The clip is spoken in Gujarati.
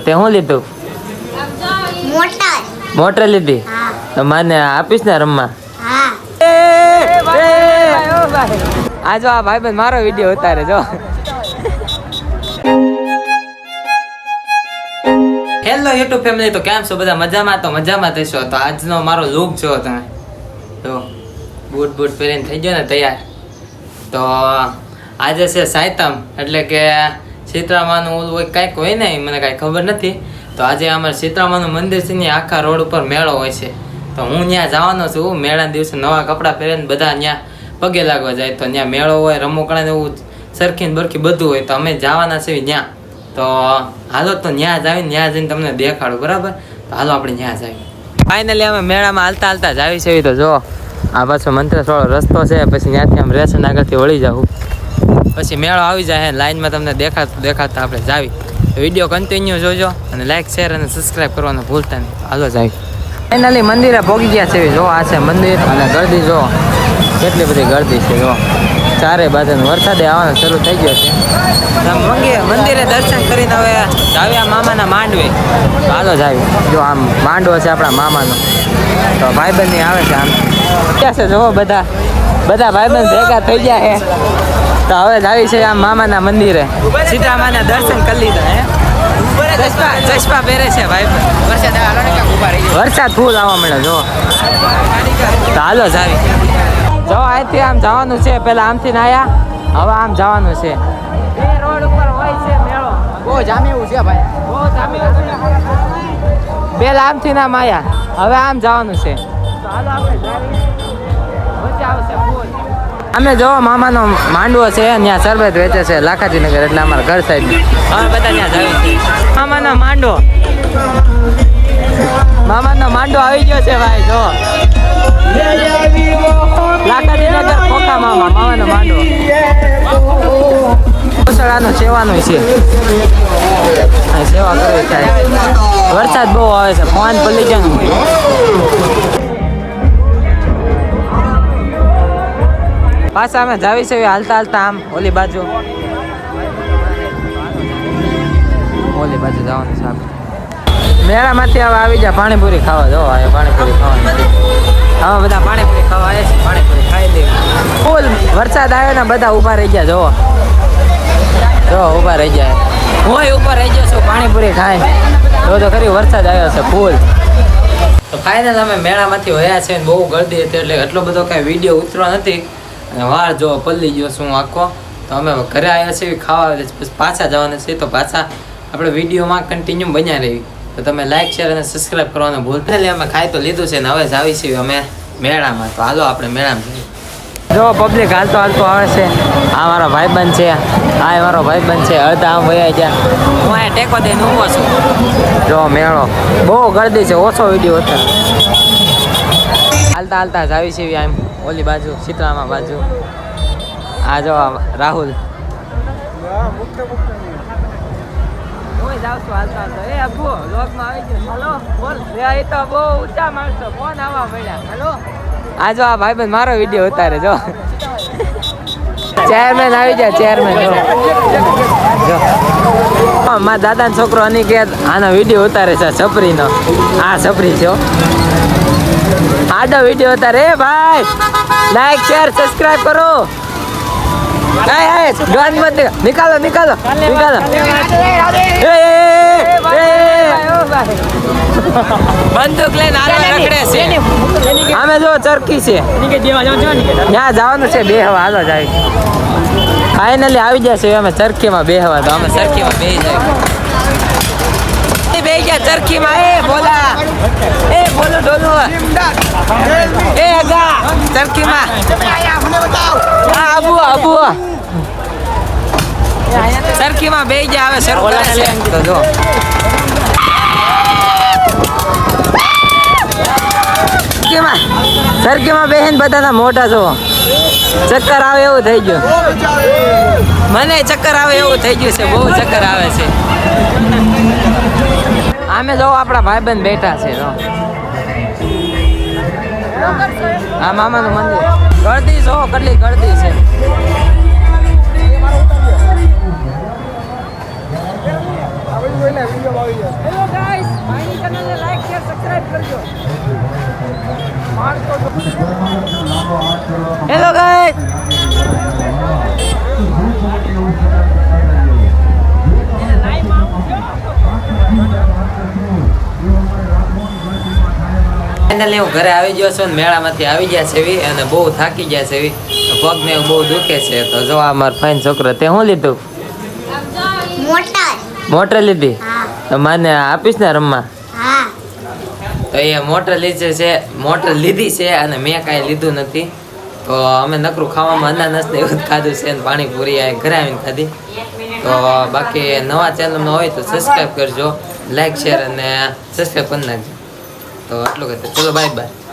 તે હું લીધું? મોટર લીધી. તો મને આપીશ ને રમવા? આ જો આ ભાઈબંધ મારો વિડીયો ઉતારે જો. હેલો યુટ્યુબ ફેમિલી, તો કેમ છો બધા? મજામાં? તો મજામાં થશો. તો આજનો મારો લુક જો તમે તો બૂટ પહેરીને થઈ ગયો ને તૈયાર. તો આજે છે સાયતમ, એટલે કે સીતરામાનું ઓલું કંઈક હોય ને, મને કાંઈ ખબર નથી. તો આજે અમારે સીતરામાનું મંદિર છે ને, આખા રોડ ઉપર મેળો હોય છે. તો હું ત્યાં જવાનો છું. મેળાના દિવસે નવા કપડાં પહેરીને બધા ત્યાં પગે લાગવા જાય. તો ત્યાં મેળો હોય, રમકડાને એવું સરખીને બરખી બધું હોય. તો અમે જવાના છીએ ત્યાં. તો હાલો તો ત્યાં જ આવીને ત્યાં જઈને તમને દેખાડું, બરાબર? તો હાલો આપણે ત્યાં જ આવીએ. ફાઇનલી અમે મેળામાં હાલતા હાલતા જ આવી છે. તો જો આ પાછો મંત્રેશ્વર રસ્તો છે, પછી ત્યાંથી આમ રેશન આગળથી વળી જાઉં, પછી મેળો આવી જાય. લાઈનમાં તમને દેખાતા આપણે જાવી. તો વિડીયો કન્ટિન્યુ જોજો અને લાઈક, શેર અને સબસ્ક્રાઈબ કરવાનું ભૂલતા નહીં. હાલો જાવી. ફાઇનલી મંદિરે પહોંચી ગયા છે. જો આ છે મંદિર, અને ગરદી જો કેટલી બધી ગરદી છે. જો ચારે બાજુ વરસાદે આવવાનો શરૂ થઈ ગયો છે. મંદિરે દર્શન કરીને હવે જાવ્યા મામાના માંડવે. હાલો જાવી. જો આમ માંડવો છે આપણા મામાનો. તો ભાઈબંધ આવે છે આમ ક્યાં છે જો બધા ભાઈબંધ ભેગા થઈ ગયા છે. તો હવે જાવી છે આમ મામાના મંદિરે. સીતામાના દર્શન કરી લીધા. ચશ્મા પહેરે છે ભાઈ. વરસાદ ફૂલ આવવા મળ્યો જો. તો હાલો જાવી. જો અહીંથી આમ જવાનું છે. પેલા આમથી ને આયા, હવે આમ જવાનું છે. બે રોડ ઉપર હોય છે મેળો. બહુ જામ્યું છે ભાઈ, બહુ જામ્યું છે. પેલા આમથી નામ આયા, હવે આમ જવાનું છે. તો હાલો આપણે જાવી. મજા આવશે ફૂલ. અમે જો મામાનો માંડવો છે, ત્યાં શરબત વેચે છે લાખાજીનગર, એટલે અમારા ઘર સાઈડ. અમે બધા ત્યાં જાવી છે. મામાનો માંડવો આવી ગયો છે ભાઈ. જો લાખાજીનગર ખોખા મામાનો માંડવો. મુસળાનું સેવાનું છે, સેવા કરવી થાય. વરસાદ બહુ આવે છે, ફોન પલ્લી જાય. પાછા અમે જાવી છે હાલતા આમ ઓલી બાજુ જવાનું છે. મેળામાંથી હવે આવી જાય પાણીપુરી ખાવા. જો આવે પાણીપુરી ખાવાની. હવે બધા પાણીપુરી ખાવા આવે છે. પાણીપુરી ખાઈ દે. ફૂલ વરસાદ આવ્યો ને બધા ઊભા રહી ગયા. જો ઊભા રહી જાય. હું ઊભા રહી ગયો છું પાણીપુરી ખાઈ. તો ખરી વરસાદ આવ્યો છે ફૂલ. તો ફાઇનલ અમે મેળામાંથી વયા છે. બહુ ગરદી હતી એટલે એટલો બધો કાંઈ વિડીયો ઉતરવા નથી. અને વાર જો પલ્લી ગયો છું આખો. તો અમે ઘરે આવ્યા છીએ ખાવા, પછી પાછા જવાના છીએ. તો પાછા આપણે વિડીયોમાં કન્ટિન્યુ બન્યા રહી. તો તમે લાઈક, શેર અને સબસ્ક્રાઈબ કરવાનું ભૂલતા નહીં. અમે ખાઈ તો લીધું છે ને હવે જ આવી છીએ અમે મેળામાં. તો હાલો આપણે મેળામાં જઈએ. જો પબ્લિક હાલતો આવે છે. આ મારો ભાઈબંધ છે, આ મારો ભાઈબંધ છે. અડધા આમ વયા ગયા. હું અહીંયા ટેકો દઈને ઊભો છું. જો મેળો બહુ ગરદી છે, ઓછો વિડીયો હતો. હાલતા જ આવી છીએ આમ ઓલી બાજુ સીતરામા બાજુ. આ જો રાહુલ. આ જો આ ભાઈબંધ મારો વિડીયો ઉતારે. જો ચેરમેન આવી જાય. ચેરમેન જો મારા દાદાનો છોકરો અનિકેત આનો વિડીયો ઉતારે છે છપરીનો. આ છપરી છે આડો વિડીયો ઉતારે. ભાઈ લાઈક, શેર, સબસ્ક્રાઇબ કરો. નિકાલો. બંદૂક લઈને રખડે છે. અમે જો ચરખી છે ત્યાં જવાનું છે બેહવા. હાલો જાય. ફાઇનલી આવી જાય છે અમે ચરખીમાં બેહવા. તો અમે ચરખીમાં બેહી જાય ચરખીમાં. બોલો ડોલો ચરખીમાં. આબુ ચરખીમાં બેહી જાય. હવે શરૂ કરે છે. તો જો સરખીમાં બેહીને બધાના મોઢા જો ચક્કર આવે એવું થઈ ગયું. મને ચક્કર આવે એવું થઈ ગયું છે. બહુ ચક્કર આવે છે. આમે જો આપણા ભાઈબંધ બેઠા છે. આ મામાનું મંદિર. ગળદી જો કેટલી ગળદી છે. હેલો ગાઈસ, મારી ચેનલને લાઈક શેર સબસ્ક્રાઇબ કરજો. Hello guys. ફાઇનલી હું ઘરે આવી ગયો છું ને મેળામાંથી આવી ગયા છે એવી અને બહુ થાકી ગયા છે એવી પગને એવું બહુ દુખે છે તો જો આ મારો ફાઇન છોકરો તે શું લીધું મોટર લીધી તો મને આપીશ ને રમવા તો એ મોટર લીધી છે અને મેં કાંઈ લીધું નથી તો અમે નકરું ખાવામાં અનાનસ ને એવું જ ખાધું છે અને પાણીપુરી આ ઘરે આવીને ખાધી તો બાકી નવા ચેનલમાં હોય તો સબસ્ક્રાઈબ કરજો લાઈક શેર અને સબસ્ક્રાઈબ કરી નાખજો તો આટલું કહેતો ચલો બાય બાય